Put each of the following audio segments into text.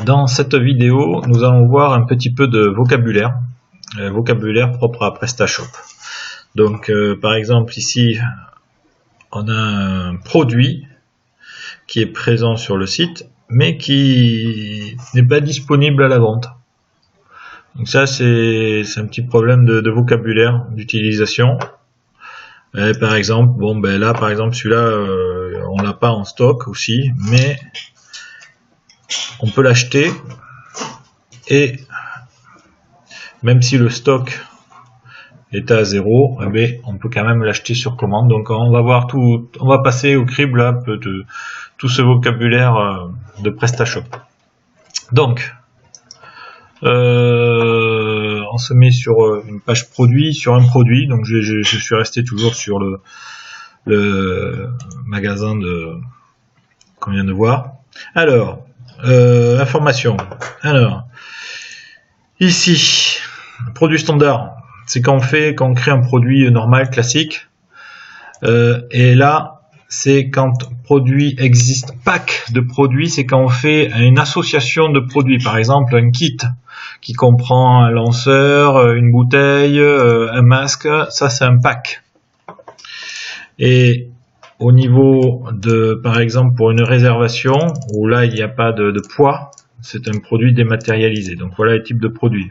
Dans cette vidéo, nous allons voir un petit peu de vocabulaire, vocabulaire propre à PrestaShop. Donc, par exemple, ici, on a un produit qui est présent sur le site, mais qui n'est pas disponible à la vente. Donc ça, c'est un petit problème de vocabulaire, d'utilisation. Par exemple, bon, ben là, par exemple, celui-là, on l'a pas en stock aussi, mais on peut l'acheter et même si le stock est à 0, eh bien, on peut quand même l'acheter sur commande. Donc on va voir tout, on va passer au crible un peu de tout ce vocabulaire de PrestaShop. Donc on se met sur une page produit, sur un produit. Donc je suis resté toujours sur le magasin qu'on vient de voir. Alors information. Alors ici, produit standard, c'est quand on crée un produit normal, classique. Et là, c'est quand produit existe, pack de produits, c'est quand on fait une association de produits. Par exemple, un kit qui comprend un lanceur, une bouteille, un masque, ça c'est un pack. Et au niveau de, par exemple, pour une réservation, où là il n'y a pas de poids, c'est un produit dématérialisé. Donc voilà les types de produits.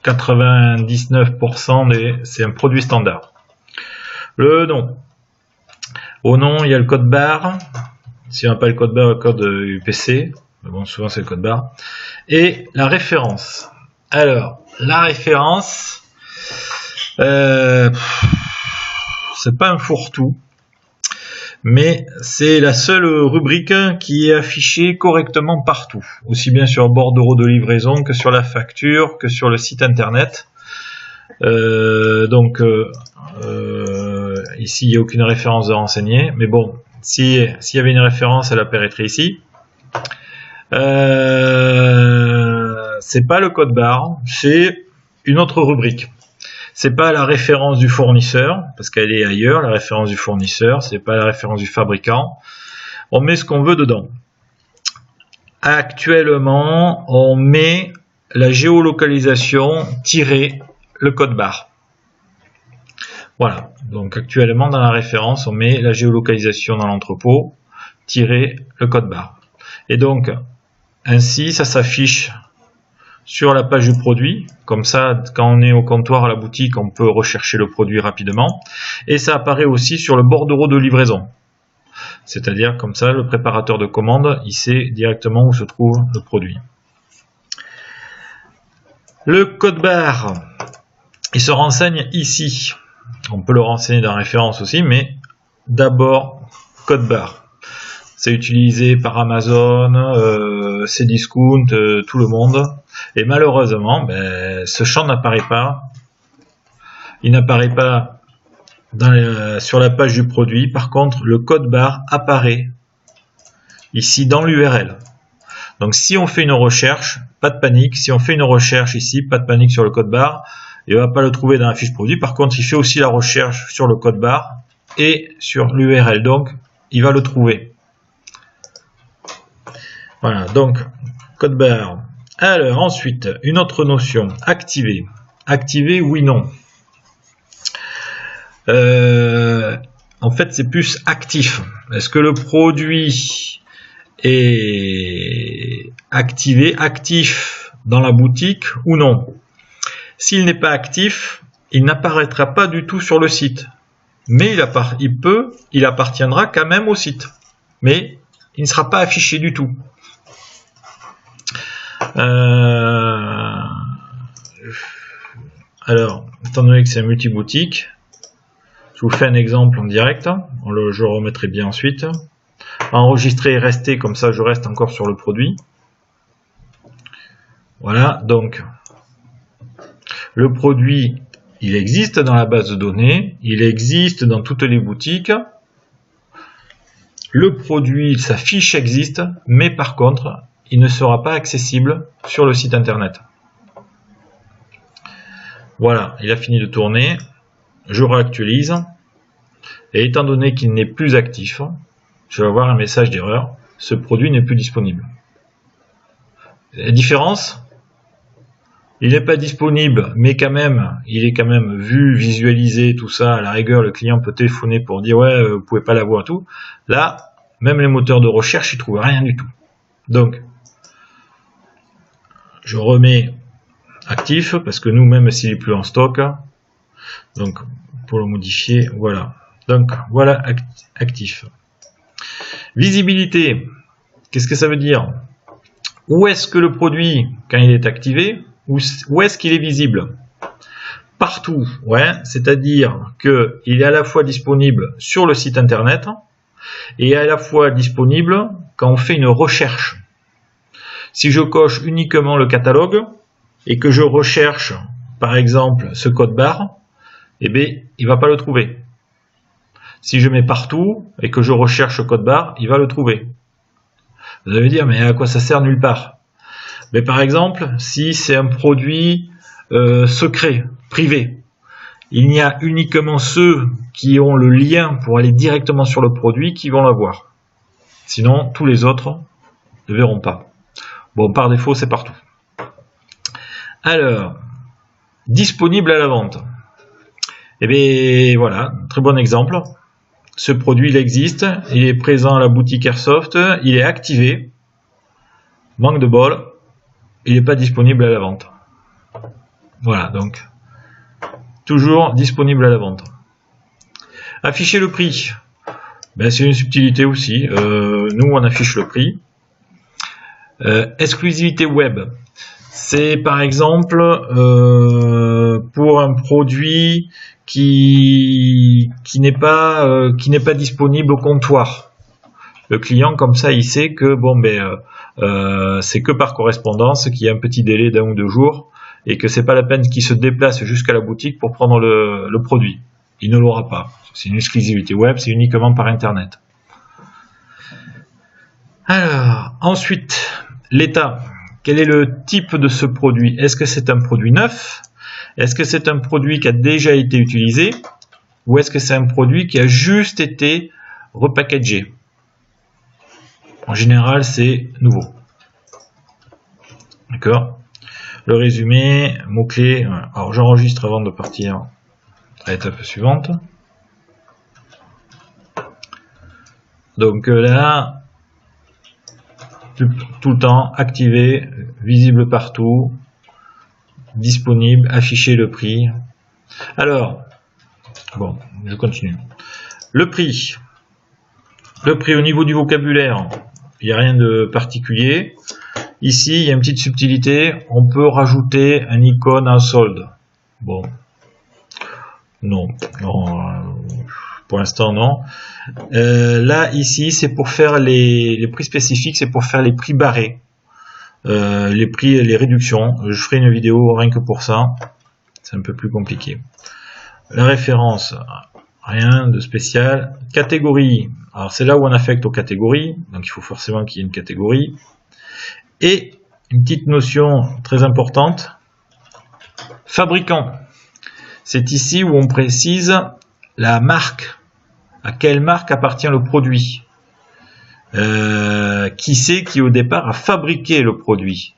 99% c'est un produit standard. Le nom. Au nom, il y a le code barre. Si on n'a pas le code barre, le code UPC. Mais bon, souvent c'est le code barre. Et la référence. Alors, la référence, c'est pas un fourre-tout, mais c'est la seule rubrique qui est affichée correctement partout, aussi bien sur le bordereau de livraison que sur la facture, que sur le site internet. Ici il n'y a aucune référence de renseigner, mais bon, s'il y avait une référence, elle apparaîtrait ici. C'est pas le code barre, c'est une autre rubrique. C'est pas la référence du fournisseur, parce qu'elle est ailleurs, la référence du fournisseur, c'est pas la référence du fabricant. On met ce qu'on veut dedans. Actuellement, on met la géolocalisation tirée le code barre. Voilà. Donc actuellement, dans la référence, on met la géolocalisation dans l'entrepôt, tiré le code barre. Et donc, ainsi, ça s'affiche sur la page du produit, comme ça quand on est au comptoir à la boutique on peut rechercher le produit rapidement, et ça apparaît aussi sur le bordereau de livraison, c'est-à-dire comme ça le préparateur de commande il sait directement où se trouve le produit. Le code barre il se renseigne ici, on peut le renseigner dans la référence aussi, mais d'abord code barre. C'est utilisé par Amazon, Cdiscount, tout le monde. Et malheureusement, ce champ n'apparaît pas. Il n'apparaît pas sur la page du produit. Par contre, le code barre apparaît ici dans l'URL. Donc si on fait une recherche, pas de panique. Si on fait une recherche ici, pas de panique sur le code barre. Il ne va pas le trouver dans la fiche produit. Par contre, il fait aussi la recherche sur le code barre et sur l'URL. Donc, il va le trouver. Voilà, donc code barre. Alors ensuite, une autre notion, activer. Activer, oui, non. En fait, c'est plus actif. Est-ce que le produit est activé, actif dans la boutique ou non? S'il n'est pas actif, il n'apparaîtra pas du tout sur le site. Mais il appartiendra quand même au site. Mais il ne sera pas affiché du tout. Alors, étant donné que c'est un multi-boutique, je vous fais un exemple en direct, je remettrai bien ensuite. Enregistrer et rester, comme ça je reste encore sur le produit. Voilà, donc le produit, il existe dans la base de données, il existe dans toutes les boutiques. Le produit, sa fiche existe, mais par contre, il ne sera pas accessible sur le site internet. Voilà, il a fini de tourner. Je réactualise. Et étant donné qu'il n'est plus actif, je vais avoir un message d'erreur. Ce produit n'est plus disponible. La différence, il n'est pas disponible, mais quand même, il est quand même vu, visualisé, tout ça. À la rigueur, le client peut téléphoner pour dire ouais, vous pouvez pas l'avoir, tout. Là, même les moteurs de recherche, ils trouvent rien du tout. Donc, je remets actif parce que nous, même s'il est plus en stock, donc pour le modifier, voilà. Donc voilà actif. Visibilité, qu'est-ce que ça veut dire? Où est-ce que le produit, quand il est activé, où est-ce qu'il est visible? Partout, ouais, c'est-à-dire qu'il est à la fois disponible sur le site internet et à la fois disponible quand on fait une recherche. Si je coche uniquement le catalogue et que je recherche, par exemple, ce code barre, eh bien, il ne va pas le trouver. Si je mets partout et que je recherche code barre, il va le trouver. Vous allez me dire, mais à quoi ça sert nulle part? Mais par exemple, si c'est un produit secret, privé, il n'y a uniquement ceux qui ont le lien pour aller directement sur le produit qui vont l'avoir. Sinon, tous les autres ne verront pas. Bon, par défaut, c'est partout. Alors, disponible à la vente. Eh bien, voilà, très bon exemple. Ce produit, il existe, il est présent à la boutique Airsoft, il est activé. Manque de bol, il n'est pas disponible à la vente. Voilà, donc, toujours disponible à la vente. Afficher le prix. Ben, c'est une subtilité aussi. Nous, on affiche le prix. Exclusivité web. C'est par exemple pour un produit qui n'est pas disponible au comptoir. Le client, comme ça, il sait que bon, c'est que par correspondance, qu'il y a un petit délai d'1 ou 2 jours et que c'est pas la peine qu'il se déplace jusqu'à la boutique pour prendre le produit. Il ne l'aura pas. C'est une exclusivité web, c'est uniquement par internet. Alors, ensuite, l'état. Quel est le type de ce produit? Est-ce que c'est un produit neuf? Est-ce que c'est un produit qui a déjà été utilisé? Ou est-ce que c'est un produit qui a juste été repackagé? En général, c'est nouveau. D'accord? Le résumé, mots-clés. Alors, j'enregistre avant de partir à l'étape suivante. Donc là, tout le temps, activé, visible partout, disponible, afficher le prix. Alors, bon, je continue. Le prix au niveau du vocabulaire, il n'y a rien de particulier. Ici, il y a une petite subtilité, on peut rajouter un icône en solde. Bon, non, pour l'instant non. Là, ici, c'est pour faire les prix spécifiques, c'est pour faire les prix barrés. Les prix, les réductions. Je ferai une vidéo rien que pour ça. C'est un peu plus compliqué. La référence, rien de spécial. Catégorie. Alors c'est là où on affecte aux catégories. Donc il faut forcément qu'il y ait une catégorie. Et une petite notion très importante. Fabricant. C'est ici où on précise la marque. À quelle marque appartient le produit. Qui c'est qui au départ a fabriqué le produit.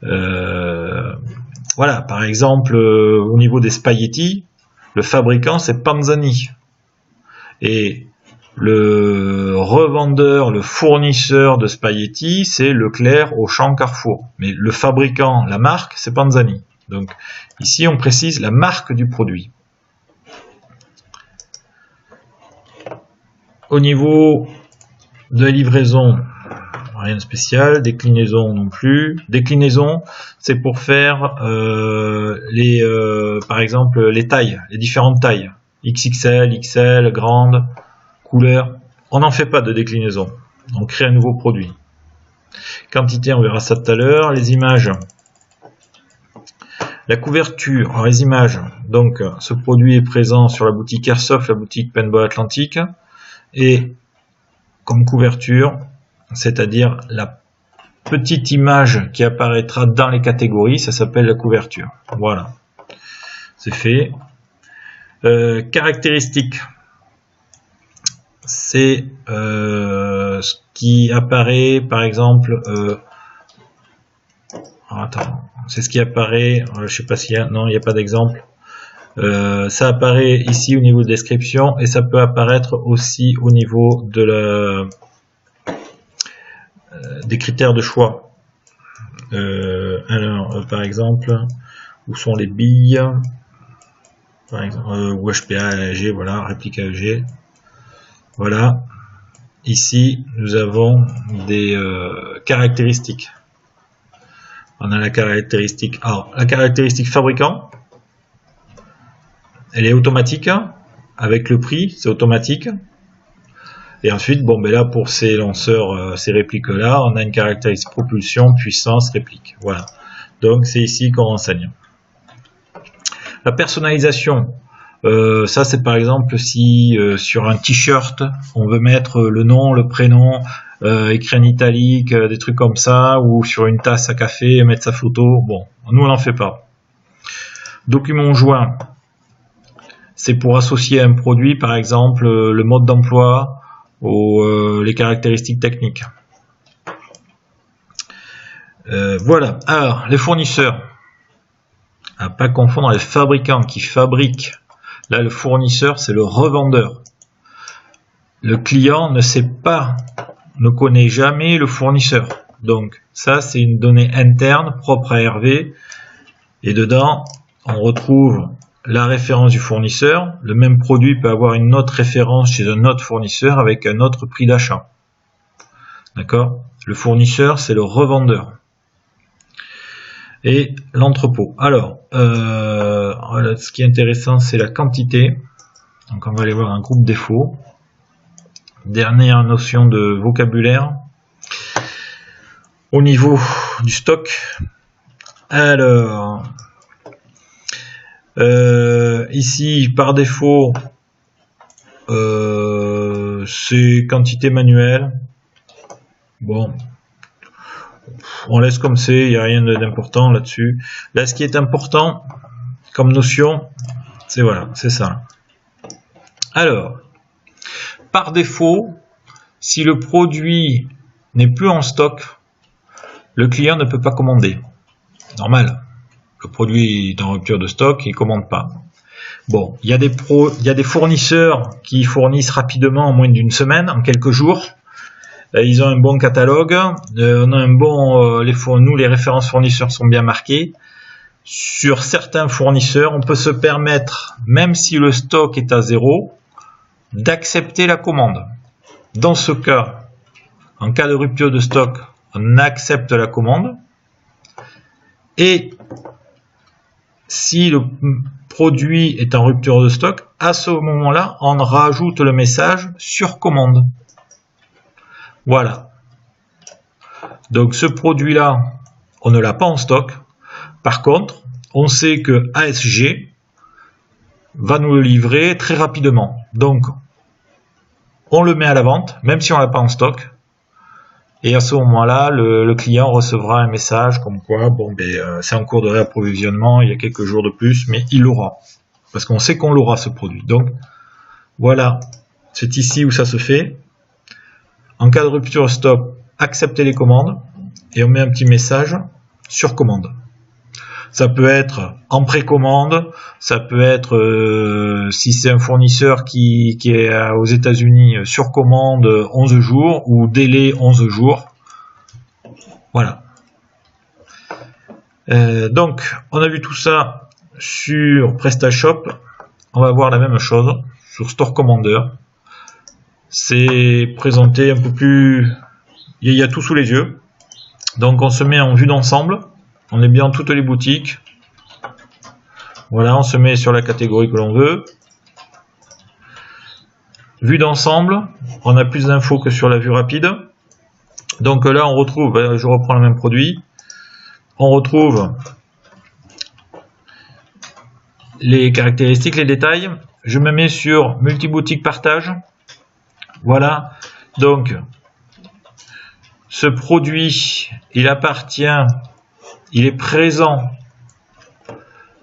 Voilà, par exemple, au niveau des spaghettis, le fabricant c'est Panzani. Et le revendeur, le fournisseur de spaghettis, c'est Leclerc, Auchan, Carrefour. Mais le fabricant, la marque, c'est Panzani. Donc ici on précise la marque du produit. Au niveau de la livraison, rien de spécial. Déclinaison non plus. Déclinaison, c'est pour faire par exemple les tailles, les différentes tailles. XXL, XL, grande, couleur. On n'en fait pas de déclinaison. On crée un nouveau produit. Quantité, on verra ça tout à l'heure. Les images. La couverture, alors les images. Donc, ce produit est présent sur la boutique Airsoft, la boutique Paintball Atlantique. Et comme couverture, c'est-à-dire la petite image qui apparaîtra dans les catégories, ça s'appelle la couverture. Voilà, c'est fait. Caractéristiques, c'est ce qui apparaît, par exemple, Alors, attends, c'est ce qui apparaît. Je sais pas s'il y a. Non, il n'y a pas d'exemple. Ça apparaît ici au niveau de description et ça peut apparaître aussi au niveau de des critères de choix. Alors, par exemple, où sont les billes? Par exemple, ou HPA, AEG, voilà, réplique AEG. Voilà. Ici, nous avons des caractéristiques. On a la caractéristique. Alors, la caractéristique fabricant, elle est automatique. Avec le prix, c'est automatique. Et ensuite, bon, ben là, pour ces lanceurs, ces répliques-là, on a une caractéristique propulsion, puissance, réplique. Voilà. Donc, c'est ici qu'on renseigne. La personnalisation. Ça, c'est par exemple si sur un t-shirt, on veut mettre le nom, le prénom, écrit en italique, des trucs comme ça, ou sur une tasse à café, mettre sa photo. Bon, nous, on n'en fait pas. Document joint, c'est pour associer un produit, par exemple, le mode d'emploi ou les caractéristiques techniques. Voilà. Alors, les fournisseurs. À pas confondre les fabricants qui fabriquent. Là, le fournisseur, c'est le revendeur. Le client ne sait pas, ne connaît jamais le fournisseur. Donc, ça, c'est une donnée interne propre à Hervé. Et dedans, on retrouve la référence du fournisseur. Le même produit peut avoir une autre référence chez un autre fournisseur avec un autre prix d'achat. D'accord? Le fournisseur, c'est le revendeur. Et l'entrepôt. Alors, ce qui est intéressant, c'est la quantité. Donc, on va aller voir un groupe défaut. Dernière notion de vocabulaire. Au niveau du stock. Alors, ici, par défaut, c'est quantité manuelle. Bon. On laisse comme c'est, il n'y a rien d'important là-dessus. Là, ce qui est important comme notion, c'est voilà, c'est ça. Alors, par défaut, si le produit n'est plus en stock, le client ne peut pas commander. Normal. Le produit est en rupture de stock, il ne commande pas. Bon, il y a des fournisseurs qui fournissent rapidement en moins d'une semaine, en quelques jours. Ils ont un bon catalogue, on a un bon, nous les références fournisseurs sont bien marquées. Sur certains fournisseurs, on peut se permettre, même si le stock est à 0, d'accepter la commande. Dans ce cas, en cas de rupture de stock, on accepte la commande. Et si le produit est en rupture de stock, à ce moment-là, on rajoute le message sur commande. Voilà. Donc ce produit-là, on ne l'a pas en stock. Par contre, on sait que ASG va nous le livrer très rapidement. Donc, on le met à la vente, même si on ne l'a pas en stock. Et à ce moment-là, le client recevra un message comme quoi, bon, ben, c'est en cours de réapprovisionnement, il y a quelques jours de plus, mais il l'aura. Parce qu'on sait qu'on l'aura ce produit. Donc, voilà, c'est ici où ça se fait. En cas de rupture stock, acceptez les commandes et on met un petit message sur commande. Ça peut être en précommande, ça peut être si c'est un fournisseur qui est aux États-Unis sur commande 11 jours ou délai 11 jours. Voilà. Donc, on a vu tout ça sur PrestaShop. On va voir la même chose sur Store Commander. C'est présenté un peu plus... Il y a tout sous les yeux. Donc on se met en vue d'ensemble. On est bien toutes les boutiques. Voilà, on se met sur la catégorie que l'on veut. Vue d'ensemble. On a plus d'infos que sur la vue rapide. Donc là on retrouve, je reprends le même produit. On retrouve les caractéristiques, les détails. Je me mets sur multiboutique partage. Voilà, donc ce produit, il est présent,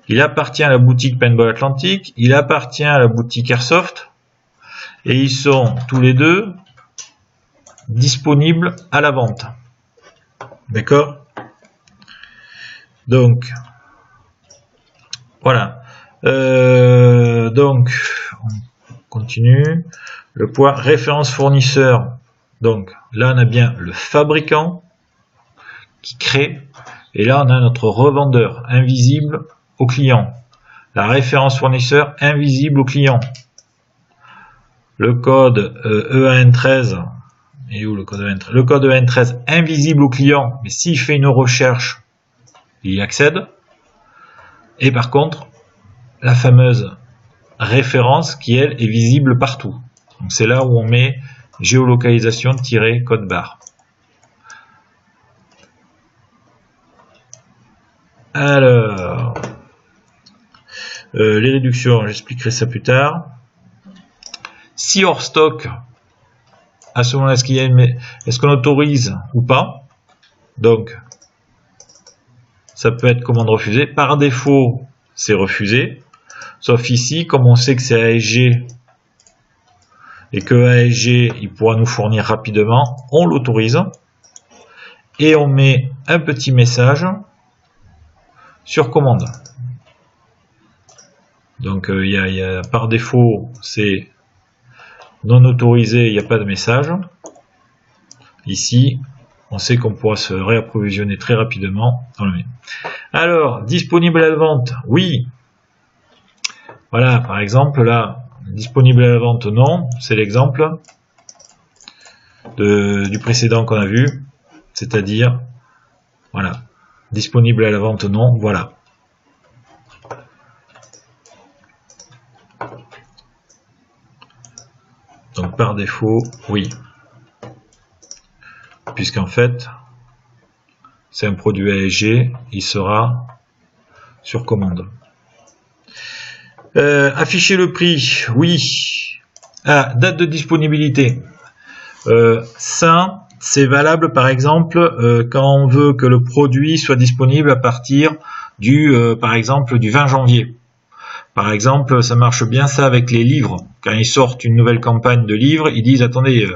il appartient à la boutique Paintball Atlantique, il appartient à la boutique Airsoft, et ils sont tous les deux disponibles à la vente. D'accord? Donc, voilà. Donc, on continue. Le poids référence fournisseur. Donc, là, on a bien le fabricant qui crée. Et là, on a notre revendeur invisible au client. La référence fournisseur invisible au client. Le code EAN13. Et où le code EAN13? Le code EAN13 invisible au client. Mais s'il fait une recherche, il y accède. Et par contre, la fameuse référence qui, elle, est visible partout. Donc c'est là où on met géolocalisation-code barre. Alors, les réductions, j'expliquerai ça plus tard. Si hors stock, à ce moment-là, est-ce qu'on autorise ou pas? Donc, ça peut être commande refusée. Par défaut, c'est refusé. Sauf ici, comme on sait que c'est ASG et que ASG il pourra nous fournir rapidement, on l'autorise et on met un petit message sur commande. Donc par défaut c'est non autorisé, il n'y a pas de message. Ici on sait qu'on pourra se réapprovisionner très rapidement. Alors, disponible à la vente, oui. Voilà, par exemple là, disponible à la vente, non, c'est l'exemple du précédent qu'on a vu, c'est-à-dire, voilà, disponible à la vente, non, voilà. Donc par défaut, oui. Puisqu'en fait, c'est un produit ASG, il sera sur commande. Afficher le prix, oui. Ah, date de disponibilité. Ça, c'est valable par exemple quand on veut que le produit soit disponible à partir par exemple, du 20 janvier. Par exemple, ça marche bien ça avec les livres. Quand ils sortent une nouvelle campagne de livres, ils disent attendez,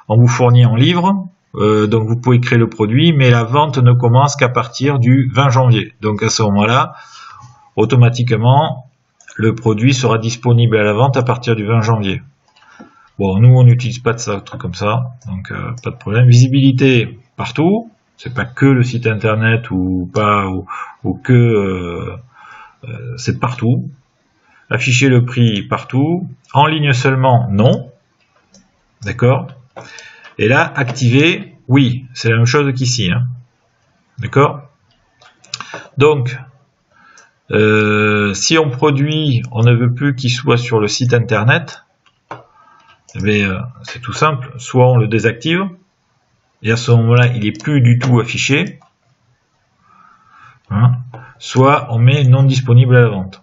on vous fournit en livre, donc vous pouvez créer le produit, mais la vente ne commence qu'à partir du 20 janvier. Donc à ce moment-là, automatiquement, le produit sera disponible à la vente à partir du 20 janvier. Bon, nous on n'utilise pas de ça, truc comme ça, donc pas de problème. Visibilité partout, c'est pas que le site internet ou pas ou que c'est partout. Afficher le prix partout. En ligne seulement, non. D'accord. Et là, activer, oui, c'est la même chose qu'ici. Hein. D'accord. Donc, si on produit, on ne veut plus qu'il soit sur le site internet, c'est tout simple. Soit on le désactive, et à ce moment-là, il n'est plus du tout affiché. Hein. Soit on met non disponible à la vente.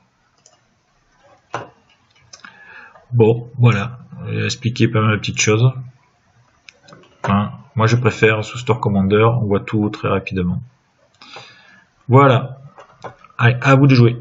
Bon, voilà, j'ai expliqué pas mal de petites choses. Hein, moi je préfère sous Store Commander, on voit tout très rapidement. Voilà, allez, à vous de jouer.